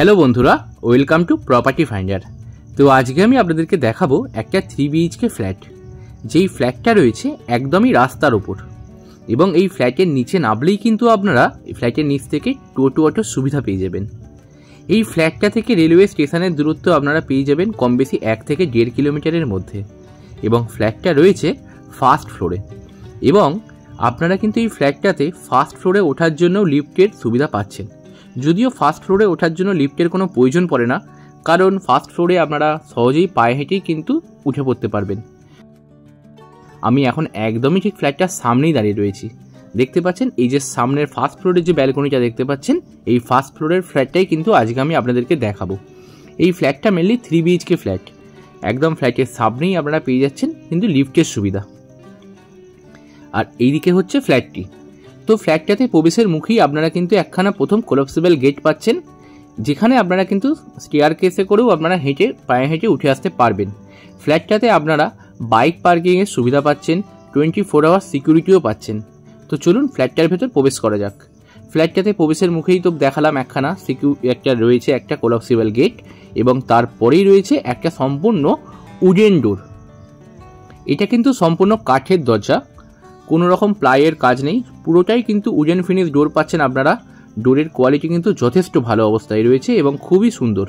Hello বন্ধুরা, welcome to property finder. তো আজকে আমি আপনাদেরকে দেখাবো একটা 3 BHK ফ্ল্যাট, যেই ফ্ল্যাটটা রয়েছে একদমই রাস্তার ওপর। এবং এই ফ্ল্যাটের নিচে নামলেই কিন্তু আপনারা এই ফ্ল্যাটের নিচ থেকে টোটো অটোর সুবিধা পেয়ে যাবেন। এই ফ্ল্যাটটা থেকে রেলওয়ে স্টেশনের দূরত্ব আপনারা পেয়ে যাবেন কম বেশি 1 থেকে 1.5 কিলোমিটারের মধ্যে। এবং ফ্ল্যাটটা রয়েছে ফার্স্ট ফ্লোরে। এবং আপনারা কিন্তু এই ফ্ল্যাটটাতে ফার্স্ট ফ্লোরে ওঠার জন্য লিফটের সুবিধা পাচ্ছেন। যদিও ফার্স্ট ফ্লোরে ওঠার জন্য লিফটের কোনো প্রয়োজন পড়ে না, কারণ ফার্স্ট ফ্লোরে আপনারা সহজেই পায়ে হেঁটেই কিন্তু উঠে পড়তে পারবেন। আমি এখন একদমই ঠিক ফ্ল্যাটটার সামনেই দাঁড়িয়ে রয়েছি। দেখতে পাচ্ছেন এই যে সামনের ফার্স্ট ফ্লোরের যে ব্যালকনিটা দেখতে পাচ্ছেন, এই ফার্স্ট ফ্লোরের ফ্ল্যাটটাই কিন্তু আজকে আমি আপনাদেরকে দেখাবো। এই ফ্ল্যাটটা মেনলি 3 BHK ফ্ল্যাট। একদম ফ্ল্যাটের সামনেই আপনারা পেয়ে যাচ্ছেন কিন্তু লিফটের সুবিধা। আর এইদিকে হচ্ছে ফ্ল্যাটটি। তো ফ্ল্যাটটাতে প্রবেশের মুখেই আপনারা কিন্তু একখানা প্রথম কোলাপসেবল গেট পাচ্ছেন, যেখানে আপনারা কিন্তু স্টেয়ার কেসে করেও আপনারা পায়ে হেঁটে উঠে আসতে পারবেন। ফ্ল্যাটটাতে আপনারা বাইক পার্কিংয়ের সুবিধা পাচ্ছেন, 24 আওয়ার সিকিউরিটিও পাচ্ছেন। তো চলুন ফ্ল্যাটটার ভেতর প্রবেশ করা যাক। ফ্ল্যাটটাতে প্রবেশের মুখেই তো দেখালাম একখানা একটা রয়েছে একটা কোলাপসেবল গেট, এবং তারপরেই রয়েছে একটা সম্পূর্ণ উডেন ডোর। এটা কিন্তু সম্পূর্ণ কাঠের দরজা, কোনো রকম প্লাইয়ের কাজ নেই, পুরোটাই কিন্তু উডেন ফিনিশ ডোর পাচ্ছেন আপনারা। ডোরের কোয়ালিটি কিন্তু যথেষ্ট ভালো অবস্থায় রয়েছে এবং খুবই সুন্দর।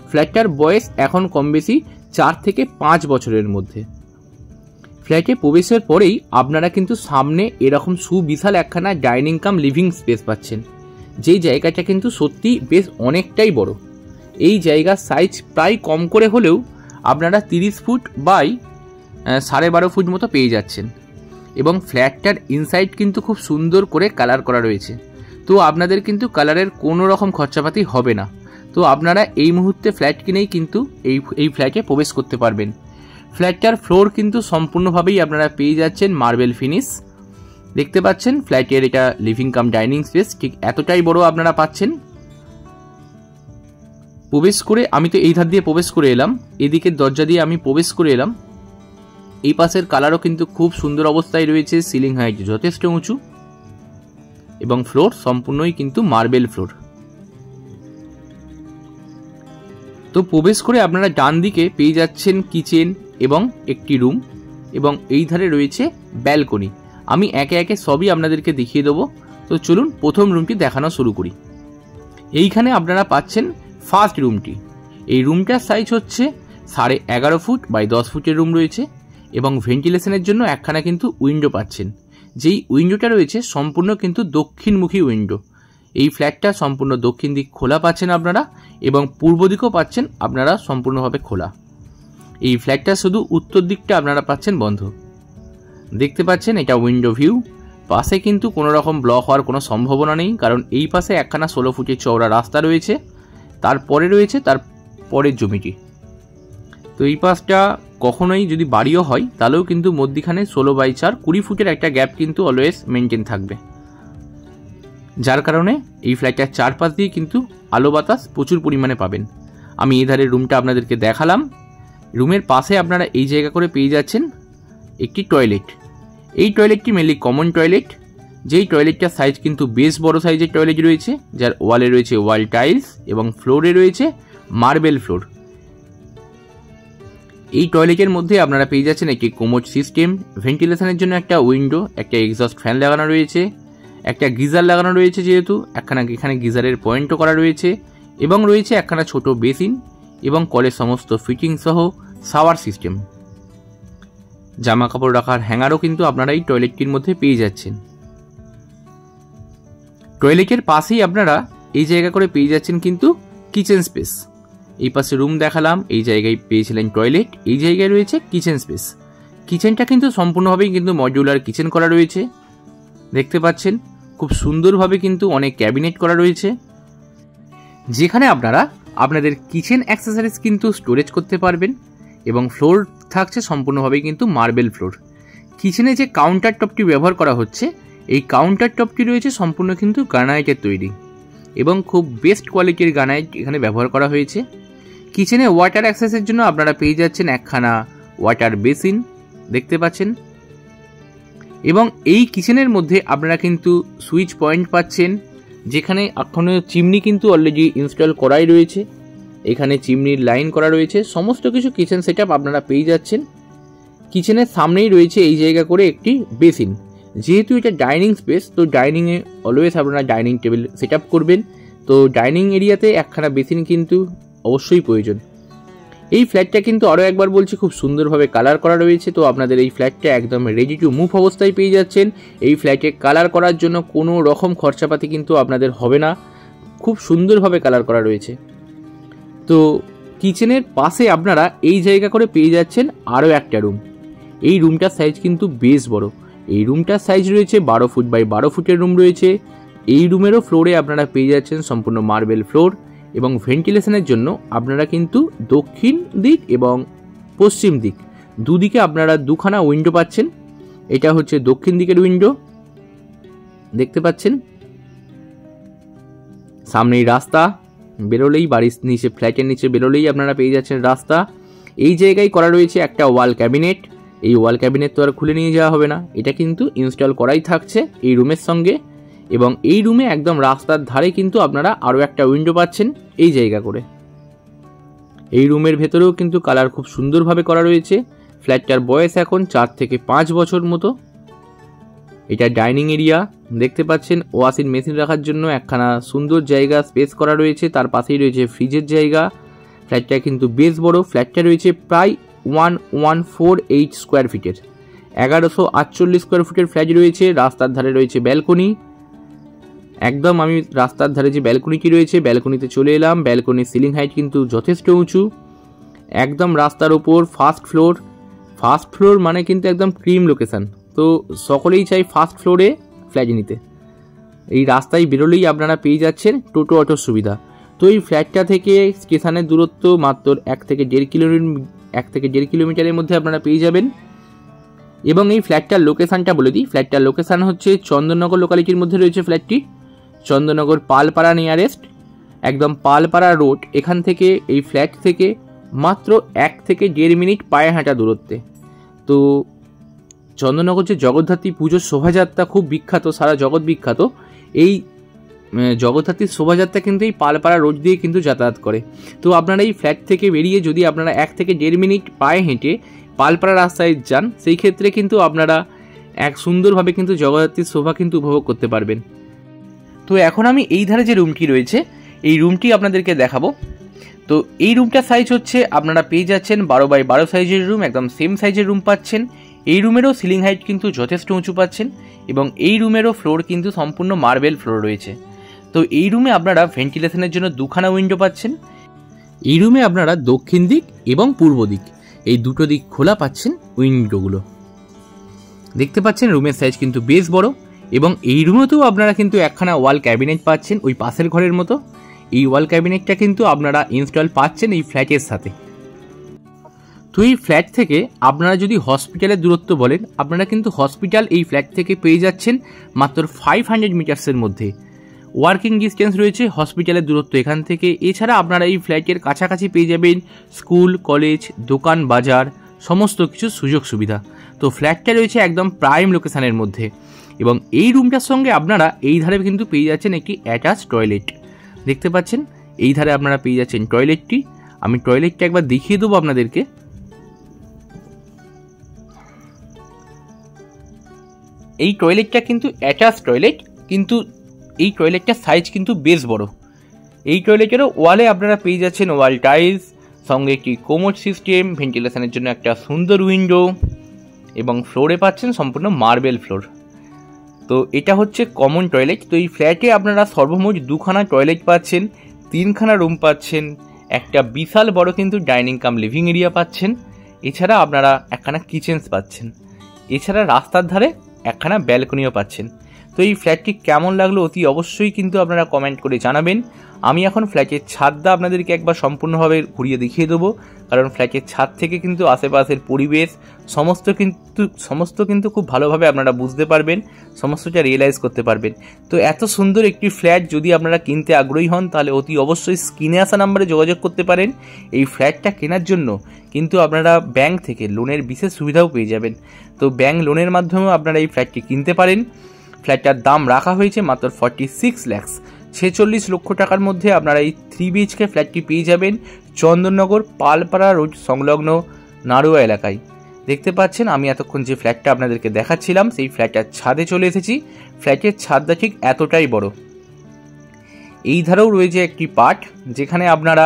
ফ্ল্যাটটার বয়স এখন কম বেশি 4 থেকে 5 বছরের মধ্যে। ফ্ল্যাটে প্রবেশের পরেই আপনারা কিন্তু সামনে এরকম সুবিশাল একখানা ডাইনিং কাম লিভিং স্পেস পাচ্ছেন, যেই জায়গাটা কিন্তু সত্যি বেশ অনেকটাই বড়। এই জায়গার সাইজ প্রায় কম করে হলেও আপনারা 30 ফুট বাই 12.5 ফুট মতো পেয়ে যাচ্ছেন। এবং ফ্ল্যাটটার ইনসাইড কিন্তু খুব সুন্দর করে কালার করা রয়েছে। তো আপনাদের কিন্তু কালারের কোনো রকম খরচাপাতি হবে না। তো আপনারা এই মুহূর্তে ফ্ল্যাট কিনেই কিন্তু এই ফ্ল্যাটে প্রবেশ করতে পারবেন। ফ্ল্যাটটার ফ্লোর কিন্তু সম্পূর্ণভাবেই আপনারা পেয়ে যাচ্ছেন মার্বেল ফিনিশ। দেখতে পাচ্ছেন ফ্ল্যাটের এটা লিভিং কাম ডাইনিং স্পেস ঠিক এতটাই বড় আপনারা পাচ্ছেন। প্রবেশ করে আমি তো এই ধার দিয়ে প্রবেশ করে এলাম, এদিকের দরজা দিয়ে আমি প্রবেশ করে এলাম। এই পাশের কালারও কিন্তু খুব সুন্দর অবস্থায় রয়েছে, সিলিং হাইট যথেষ্ট উঁচু এবং ফ্লোর সম্পূর্ণই কিন্তু মার্বেল ফ্লোর। তো প্রবেশ করে আপনারা ডান দিকে পেয়ে যাচ্ছেন কিচেন এবং একটি রুম, এবং এই ধারে রয়েছে ব্যালকনি। আমি একে একে সবই আপনাদেরকে দেখিয়ে দেবো। তো চলুন প্রথম রুমটি দেখানো শুরু করি। এইখানে আপনারা পাচ্ছেন ফার্স্ট রুমটি। এই রুমটার সাইজ হচ্ছে 11.5 ফুট বাই 10 ফুটের রুম রয়েছে, এবং ভেন্টিলেশনের জন্য একখানা কিন্তু উইন্ডো পাচ্ছেন। যেই উইন্ডোটা রয়েছে সম্পূর্ণ কিন্তু দক্ষিণমুখী উইন্ডো। এই ফ্ল্যাটটা সম্পূর্ণ দক্ষিণ দিক খোলা পাচ্ছেন আপনারা, এবং পূর্ব দিকও পাচ্ছেন আপনারা সম্পূর্ণভাবে খোলা। এই ফ্ল্যাটটা শুধু উত্তর দিকটা আপনারা পাচ্ছেন বন্ধ। দেখতে পাচ্ছেন এটা উইন্ডো ভিউ। পাশে কিন্তু কোনো রকম ব্লক হওয়ার কোনো সম্ভাবনা নেই, কারণ এই পাশে একখানা 16 ফুটের চওড়া রাস্তা রয়েছে, তারপরে রয়েছে তার পরের জমিটি। তো এই পাশটা কখনোই যদি বাড়িও হয় তাহলেও কিন্তু মধ্যিখানে 16 বাই 4 20 ফুটের একটা গ্যাপ কিন্তু অলওয়েজ মেনটেন থাকবে, যার কারণে এই ফ্ল্যাটটার চারপাশ দিয়ে কিন্তু আলো বাতাস প্রচুর পরিমাণে পাবেন। আমি এই ধারের রুমটা আপনাদেরকে দেখালাম। রুমের পাশে আপনারা এই জায়গা করে পেয়ে যাচ্ছেন একটি টয়লেট। এই টয়লেটটি মেনলি কমন টয়লেট, যেই টয়লেটটার সাইজ কিন্তু বেশ বড় সাইজের টয়লেট রয়েছে, যার ওয়ালে রয়েছে ওয়াল টাইলস এবং ফ্লোরে রয়েছে মার্বেল ফ্লোর। এই টয়লেটের মধ্যে আপনারা পেয়ে যাচ্ছেন একটি কোমোড সিস্টেম, ভেন্টিলেশনের জন্য একটা উইন্ডো, একটা এক্সস্ট ফ্যান লাগানো রয়েছে, একটা গিজার লাগানো রয়েছে, যেহেতু এখানে গিজারের পয়েন্টও করা রয়েছে, এবং রয়েছে একখানা ছোট বেসিন এবং কলের সমস্ত ফিটিং সহ শাওয়ার সিস্টেম। জামা কাপড় রাখার হ্যাঙ্গারও কিন্তু আপনারা এই টয়লেটটির মধ্যে পেয়ে যাচ্ছেন। টয়লেটের পাশেই আপনারা এই জায়গা করে পেয়ে যাচ্ছেন কিন্তু কিচেন স্পেস। এই পাশে রুম দেখালাম, এই জায়গায় পেয়েছিলেন টয়লেট, এই জায়গায় রয়েছে কিচেন স্পেস। কিচেনটা কিন্তু সম্পূর্ণভাবেই কিন্তু মডিউলার কিচেন করা রয়েছে। দেখতে পাচ্ছেন খুব সুন্দরভাবে কিন্তু অনেক ক্যাবিনেট করা রয়েছে, যেখানে আপনারা আপনাদের কিচেন অ্যাক্সেসরিজ কিন্তু স্টোরেজ করতে পারবেন। এবং ফ্লোর থাকছে সম্পূর্ণভাবেই কিন্তু মার্বেল ফ্লোর। কিচেনে যে কাউন্টার টপটি ব্যবহার করা হচ্ছে, এই কাউন্টার টপটি রয়েছে সম্পূর্ণ কিন্তু গ্রানাইটের তৈরি, এবং খুব বেস্ট কোয়ালিটির গ্রানাইট এখানে ব্যবহার করা হয়েছে। কিচেনে ওয়াটার অ্যাক্সেসের জন্য আপনারা পেয়ে যাচ্ছেন একখানা ওয়াটার বেসিন, দেখতে পাচ্ছেন। এবং এই কিচেনের মধ্যে আপনারা কিন্তু সুইচ পয়েন্ট পাচ্ছেন, যেখানে এখনো চিমনি কিন্তু অলরেডি ইনস্টল করাই রয়েছে। এখানে চিমনির লাইন করা রয়েছে, সমস্ত কিছু কিচেন সেটআপ আপনারা পেয়ে যাচ্ছেন। কিচেনের সামনেই রয়েছে এই জায়গা করে একটি বেসিন। যেহেতু এটা ডাইনিং স্পেস, তো ডাইনিংয়ে অলওয়েজ আপনারা ডাইনিং টেবিল সেটআপ করবেন। তো ডাইনিং এরিয়াতে একখানা বেসিন কিন্তু অবশ্যই প্রয়োজন। এই ফ্ল্যাটটা কিন্তু আরও একবার বলছি খুব সুন্দরভাবে কালার করা রয়েছে। তো আপনাদের এই ফ্ল্যাটটা একদম রেডি টু মুভ অবস্থায় পেয়ে যাচ্ছেন। এই ফ্ল্যাটে কালার করার জন্য কোনো রকম খরচাপাতি কিন্তু আপনাদের হবে না, খুব সুন্দরভাবে কালার করা রয়েছে। তো কিচেনের পাশে আপনারা এই জায়গা করে পেয়ে যাচ্ছেন আরও একটা রুম। এই রুমটার সাইজ কিন্তু বেশ বড়। এই রুমটার সাইজ রয়েছে 12 ফুট বাই 12 ফুটের রুম রয়েছে। এই রুমেরও ফ্লোরে আপনারা পেয়ে যাচ্ছেন সম্পূর্ণ মার্বেল ফ্লোর, এবং ভেন্টিলেশনের জন্য আপনারা কিন্তু দক্ষিণ দিক এবং পশ্চিম দিক দুদিকে আপনারা দুখানা উইন্ডো পাচ্ছেন। এটা হচ্ছে দক্ষিণ দিকের উইন্ডো, দেখতে পাচ্ছেন। সামনেই রাস্তা, বেরোলেই বাড়ির নিচে, ফ্ল্যাটের নিচে বেরোলেই আপনারা পেয়ে যাচ্ছেন রাস্তা। এই জায়গায় করা রয়েছে একটা ওয়াল ক্যাবিনেট। এই ওয়াল ক্যাবিনেট তো আর খুলে নিয়ে যাওয়া হবে না, এটা কিন্তু ইনস্টল করাই থাকছে এই রুমের সঙ্গে। এবং এই রুমে একদম রাস্তার ধারে কিন্তু আপনারা আরও একটা উইন্ডো পাচ্ছেন এই জায়গা করে। এই রুমের ভেতরেও কিন্তু কালার খুব সুন্দরভাবে করা রয়েছে। ফ্ল্যাটটার বয়স এখন 4 থেকে 5 বছর মতো। এটা ডাইনিং এরিয়া, দেখতে পাচ্ছেন। ওয়াশিং মেশিন রাখার জন্য একখানা সুন্দর জায়গা স্পেস করা রয়েছে, তার পাশেই রয়েছে ফ্রিজের জায়গা। ফ্ল্যাটটা কিন্তু বেশ বড়। ফ্ল্যাটটা রয়েছে প্রায় 1148 স্কোয়ার ফিটের, 1148 স্কোয়ার ফিটের ফ্ল্যাট রয়েছে। রাস্তার ধারে রয়েছে ব্যালকনি। একদম আমি রাস্তার ধারে যে ব্যালকনিটি রয়েছে, ব্যালকনিতে চলে এলাম। ব্যালকনির সিলিং হাইট কিন্তু যথেষ্ট উঁচু, একদম রাস্তার ওপর ফার্স্ট ফ্লোর। ফার্স্ট ফ্লোর মানে কিন্তু একদম ক্রিম লোকেশান। তো সকলেই চাই ফার্স্ট ফ্লোরে ফ্ল্যাট নিতে। এই রাস্তায় বেরোলেই আপনারা পেয়ে যাচ্ছেন টোটো অটোর সুবিধা। তো এই ফ্ল্যাটটা থেকে স্টেশনের দূরত্ব মাত্র 1 থেকে 1.5 কিলোমিটারের মধ্যে আপনারা পেয়ে যাবেন। এবং এই ফ্ল্যাটটার লোকেশানটা বলে দিই। ফ্ল্যাটটার লোকেশান হচ্ছে চন্দননগর লোকালিটির মধ্যে রয়েছে ফ্ল্যাটটি। চন্দননগর পালপাড়া নিয়ারেস্ট, একদম পালপাড়া রোড। এখান থেকে এই ফ্ল্যাট থেকে মাত্র 1 থেকে 1.5 মিনিট পায়ে হাঁটা দূরত্বে। তো চন্দননগর যে জগদ্ধাত্রী পুজোর শোভাযাত্রা খুব বিখ্যাত, সারা জগৎ বিখ্যাত। এই জগদ্ধাত্রীর শোভাযাত্রা কিন্তু এই পালপাড়া রোড দিয়ে কিন্তু যাতায়াত করে। তো আপনারা এই ফ্ল্যাট থেকে বেরিয়ে যদি আপনারা 1 থেকে 1.5 মিনিট পায়ে হেঁটে পালপাড়া রাস্তায় যান, সেই ক্ষেত্রে কিন্তু আপনারা এক সুন্দরভাবে কিন্তু জগদ্ধাত্রীর শোভা কিন্তু উপভোগ করতে পারবেন। তো এখন আমি এই ধারে যে রুমটি রয়েছে, এই রুমটি আপনাদেরকে দেখাবো। তো এই রুমটার সাইজ হচ্ছে আপনারা পেয়ে যাচ্ছেন 12 বাই 12 সাইজের রুম, একদম সেম সাইজের রুম পাচ্ছেন। এই রুমেরও সিলিং হাইট কিন্তু যথেষ্ট উঁচু পাচ্ছেন, এবং এই রুমেরও ফ্লোর কিন্তু সম্পূর্ণ মার্বেল ফ্লোর রয়েছে। তো এই রুমে আপনারা ভেন্টিলেশনের জন্য দুখানা উইন্ডো পাচ্ছেন। এই রুমে আপনারা দক্ষিণ দিক এবং পূর্ব দিক এই দুটো দিক খোলা পাচ্ছেন উইন্ডোগুলো, দেখতে পাচ্ছেন। রুমের সাইজ কিন্তু বেশ বড়, এবং এই রুমেতেও আপনারা কিন্তু একখানা ওয়াল ক্যাবিনেট পাচ্ছেন ওই পাশের ঘরের মতো। এই ওয়াল ক্যাবিনেটটা কিন্তু আপনারা ইনস্টল পাচ্ছেন এই ফ্ল্যাটের সাথে। তো এই ফ্ল্যাট থেকে আপনারা যদি হসপিটালের দূরত্ব বলেন, আপনারা কিন্তু হসপিটাল এই ফ্ল্যাট থেকে পেয়ে যাচ্ছেন মাত্র 500 মিটার্সের মধ্যে। ওয়ার্কিং ডিস্টেন্স রয়েছে হসপিটালের দূরত্ব এখান থেকে। এছাড়া আপনারা এই ফ্ল্যাটের কাছাকাছি পেয়ে যাবেন স্কুল, কলেজ, দোকান, বাজার, সমস্ত কিছু সুযোগ সুবিধা। তো ফ্ল্যাটটা রয়েছে একদম প্রাইম লোকেশানের মধ্যে। এবং এই রুমটার সঙ্গে আপনারা এই ধারে কিন্তু পেয়ে যাচ্ছেন একটি অ্যাটাচ টয়লেট, দেখতে পাচ্ছেন। এই ধারে আপনারা পেয়ে যাচ্ছেন টয়লেটটি। আমি টয়লেটটা একবার দেখিয়ে দেবো আপনাদেরকে। এই টয়লেটটা কিন্তু অ্যাটাচ টয়লেট, কিন্তু এই টয়লেটটার সাইজ কিন্তু বেশ বড়। এই টয়লেটেরও ওয়ালে আপনারা পেয়ে যাচ্ছেন ওয়াল টাইলস, সঙ্গে একটি কোমোড সিস্টেম, ভেন্টিলেশনের জন্য একটা সুন্দর উইন্ডো, এবং ফ্লোরে পাচ্ছেন সম্পূর্ণ মার্বেল ফ্লোর। তো এটা হচ্ছে কমন টয়লেট। তো এই ফ্ল্যাটে আপনারা সর্বমোট দুখানা টয়লেট পাচ্ছেন, 3খানা রুম পাচ্ছেন, একটা বিশাল বড় কিন্তু ডাইনিং কাম লিভিং এরিয়া পাচ্ছেন। এছাড়া আপনারা একখানা কিচেন্স পাচ্ছেন। এছাড়া রাস্তার ধারে একখানা ব্যালকনিও পাচ্ছেন। তো এই ফ্ল্যাটটি কেমন লাগলো অতি অবশ্যই কিন্তু আপনারা কমেন্ট করে জানাবেন। আমি এখন ফ্ল্যাটের ছাদটা আপনাদেরকে একবার সম্পূর্ণভাবে ঘুরিয়ে দেখিয়ে দেবো, কারণ ফ্ল্যাটের ছাদ থেকে কিন্তু আশেপাশের পরিবেশ সমস্ত কিন্তু খুব ভালোভাবে আপনারা বুঝতে পারবেন, সমস্তটা রিয়েলাইজ করতে পারবেন। তো এত সুন্দর একটি ফ্ল্যাট যদি আপনারা কিনতে আগ্রহী হন, তাহলে অতি অবশ্যই স্ক্রিনে আসা নাম্বারে যোগাযোগ করতে পারেন। এই ফ্ল্যাটটা কেনার জন্য কিন্তু আপনারা ব্যাংক থেকে লোনের বিশেষ সুবিধাও পেয়ে যাবেন। তো ব্যাংক লোনের মাধ্যমেও আপনারা এই ফ্ল্যাটটি কিনতে পারেন। ফ্ল্যাটটার দাম রাখা হয়েছে মাত্র 46 lakhs, 46 লক্ষ টাকার মধ্যে আপনারা এই 3 BHK ফ্ল্যাটটি পেয়ে যাবেন চন্দননগর পালপাড়া রোড সংলগ্ন নাড়ুয়া এলাকায়। দেখতে পাচ্ছেন আমি এতক্ষণ যে ফ্ল্যাটটা আপনাদেরকে দেখাচ্ছিলাম সেই ফ্ল্যাটটার ছাদে চলে এসেছি। ফ্ল্যাটের ছাদটা ঠিক এতটাই বড়। এই ধারেও রয়েছে একটি পার্ট যেখানে আপনারা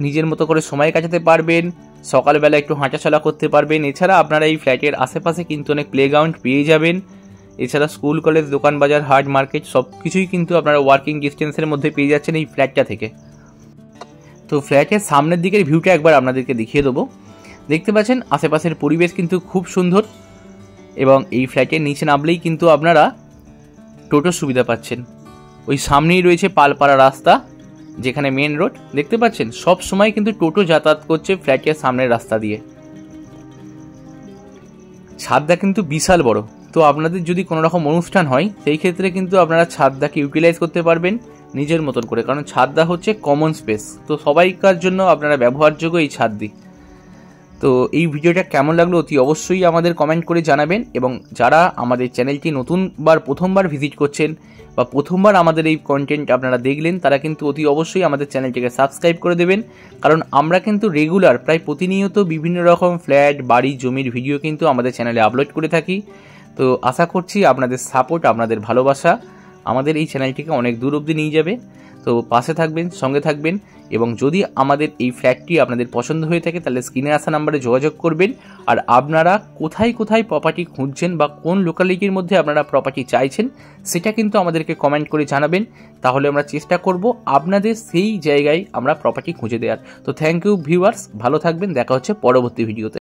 নিজের মতো করে সময় কাটাতে পারবেন, সকালবেলা একটু হাঁটাচলা করতে পারবেন। এছাড়া আপনারা এই ফ্ল্যাটের আশেপাশে কিন্তু অনেক প্লেগ্রাউন্ড পেয়ে যাবেন। এছাড়া স্কুল, কলেজ, দোকান, বাজার, হাট, মার্কেট সব কিছুই কিন্তু আপনারা ওয়ার্কিং ডিস্টেন্সের মধ্যে পেয়ে যাচ্ছেন এই ফ্ল্যাটটা থেকে। তো ফ্ল্যাটের সামনের দিকের ভিউটা একবার আপনাদেরকে দেখিয়ে দেবো। দেখতে পাচ্ছেন আশেপাশের পরিবেশ কিন্তু খুব সুন্দর এবং এই ফ্ল্যাটের নিচে নামলেই কিন্তু আপনারা টোটোর সুবিধা পাচ্ছেন। ওই সামনেই রয়েছে পালপাড়া রাস্তা, যেখানে মেন রোড। দেখতে পাচ্ছেন সব সময় কিন্তু টোটো যাতায়াত করছে ফ্ল্যাটের সামনের রাস্তা দিয়ে। ছাদটা কিন্তু বিশাল বড়। তো আপনাদের যদি কোনো রকম অনুষ্ঠান হয় সেই ক্ষেত্রে কিন্তু আপনারা ছাদটাকে ইউটিলাইজ করতে পারবেন নিজের মতন করে, কারণ ছাদটা হচ্ছে কমন স্পেস। তো সবাইকার জন্য আপনারা ব্যবহারযোগ্য এই ছাদটি। তো এই ভিডিওটা কেমন লাগলো অতি অবশ্যই আমাদের কমেন্ট করে জানাবেন, এবং যারা আমাদের চ্যানেলটি প্রথমবার ভিজিট করছেন বা প্রথমবার আমাদের এই কন্টেন্ট আপনারা দেখলেন, তারা কিন্তু অতি অবশ্যই আমাদের চ্যানেলটিকে সাবস্ক্রাইব করে দেবেন, কারণ আমরা কিন্তু রেগুলার প্রায় প্রতিনিয়ত বিভিন্ন রকম ফ্ল্যাট, বাড়ি, জমির ভিডিও কিন্তু আমাদের চ্যানেলে আপলোড করে থাকি। তো আশা করছি আপনাদের সাপোর্ট, আপনাদের ভালোবাসা আমাদের এই চ্যানেলটিকে অনেক দূর অবধি নিয়ে যাবে। তো পাশে থাকবেন, সঙ্গে থাকবেন, এবং যদি আমাদের এই ফ্ল্যাটটি আপনাদের পছন্দ হয়ে থাকে তাহলে স্ক্রিনে আসা নাম্বারে যোগাযোগ করবেন। আর আপনারা কোথায় কোথায় প্রপার্টি খুঁজছেন বা কোন লোকালিটির মধ্যে আপনারা প্রপার্টি চাইছেন সেটা কিন্তু আমাদেরকে কমেন্ট করে জানাবেন। তাহলে আমরা চেষ্টা করব আপনাদের সেই জায়গায় আমরা প্রপার্টি খুঁজে দেওয়ার। তো থ্যাংক ইউ ভিউয়ার্স, ভালো থাকবেন, দেখা হচ্ছে পরবর্তী ভিডিওতে।